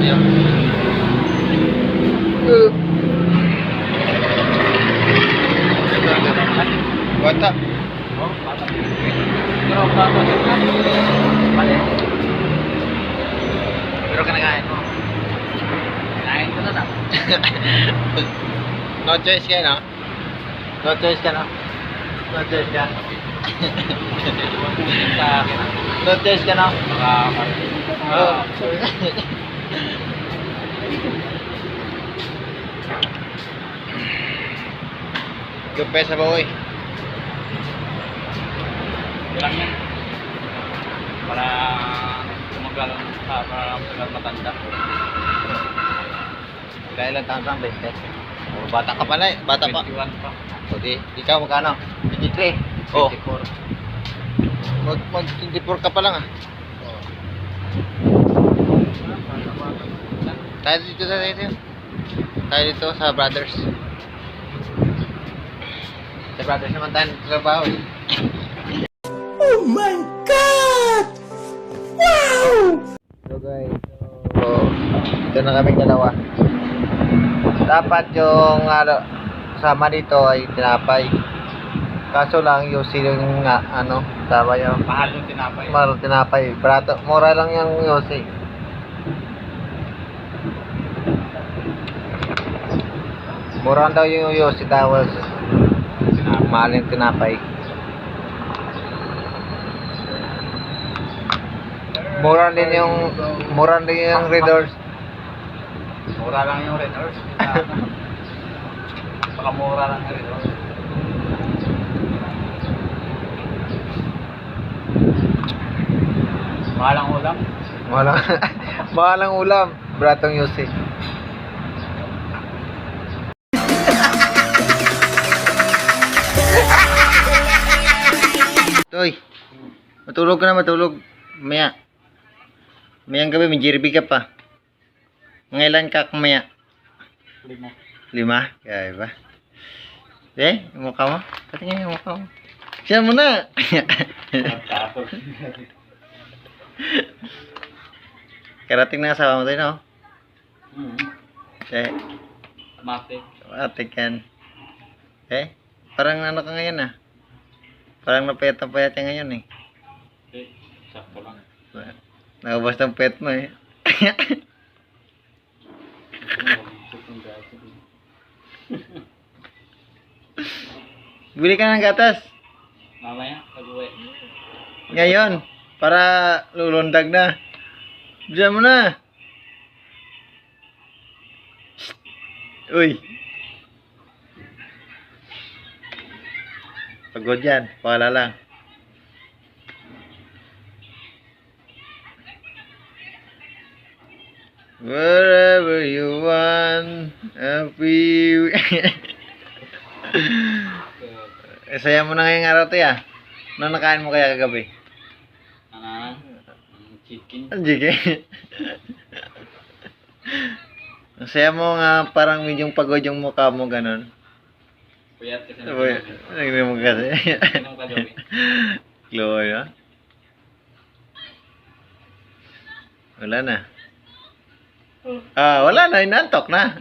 nyo. Bata. Oh, bata. Pero bata ka. Mali. Pero kinakain mo. Kinain ko na lang. No choice ka, no? No choice ka, no? No choice ka. Sa akin. No choice ka, no? Mga Oh. Gupay sa bawoy. lang yan. Para tumagal para matanda. Kaya ilang taon lang, 20? Oh, bata ka pala eh. Bata pa. 21 pa. Okay. Ikaw magkano? 23. Oh. 24. Mag 24 ka pa lang ah. Tayo dito sa dito. Tayo dito sa brothers. Sa brothers naman tayo trabaho eh. Oh my God! Wow! So guys, so ito na kaming dalawa. Dapat yung sama dito ay tinapay. Kaso lang yung siling nga tama yung Mahal yung tinapay. mahal tinapay. Barato, mura lang yung yosi. Mura daw yung yosi tapos mahal yung tinapay. Mura din yung Red Horse. Mura lang yung Red Horse. Baka mura lang yung Red Horse. Mahal ang ulam. Mahal ang ulam. Bratong yosi. Toy, matulog ka na, matulog. Maya. Mayang gabi, may jirbi ka pa. Ngailan ka kumaya? 5. 5? Kaya ba? Yung mukha mo? Patingin yung mukha mo. Siya mo na! Karating na asawa mo tayo, no? Eh, Matik. atik yan. Parang ano ka ngayon ah. Parang napayat na payat ka ngayon eh. Sakto lang. Nakabas ng pet mo eh. Bili ka ng gatas. Mamaya, pag-uwi. Ngayon. Para lulundag na. Diyan mo na. Uy. Pagod yan. Pakala lang. Wherever you want, happy. Saya mo na ngayong araw to ya. Ano nakain mo kaya kagabi? Chicken. Ang jige. Ang saya mo nga parang medyo pagod yung mukha mo ganun. Puyat kasi. Nagdi mo kasi. Anong kagabi? Glory ha? Wala na. Wala na. Inantok na.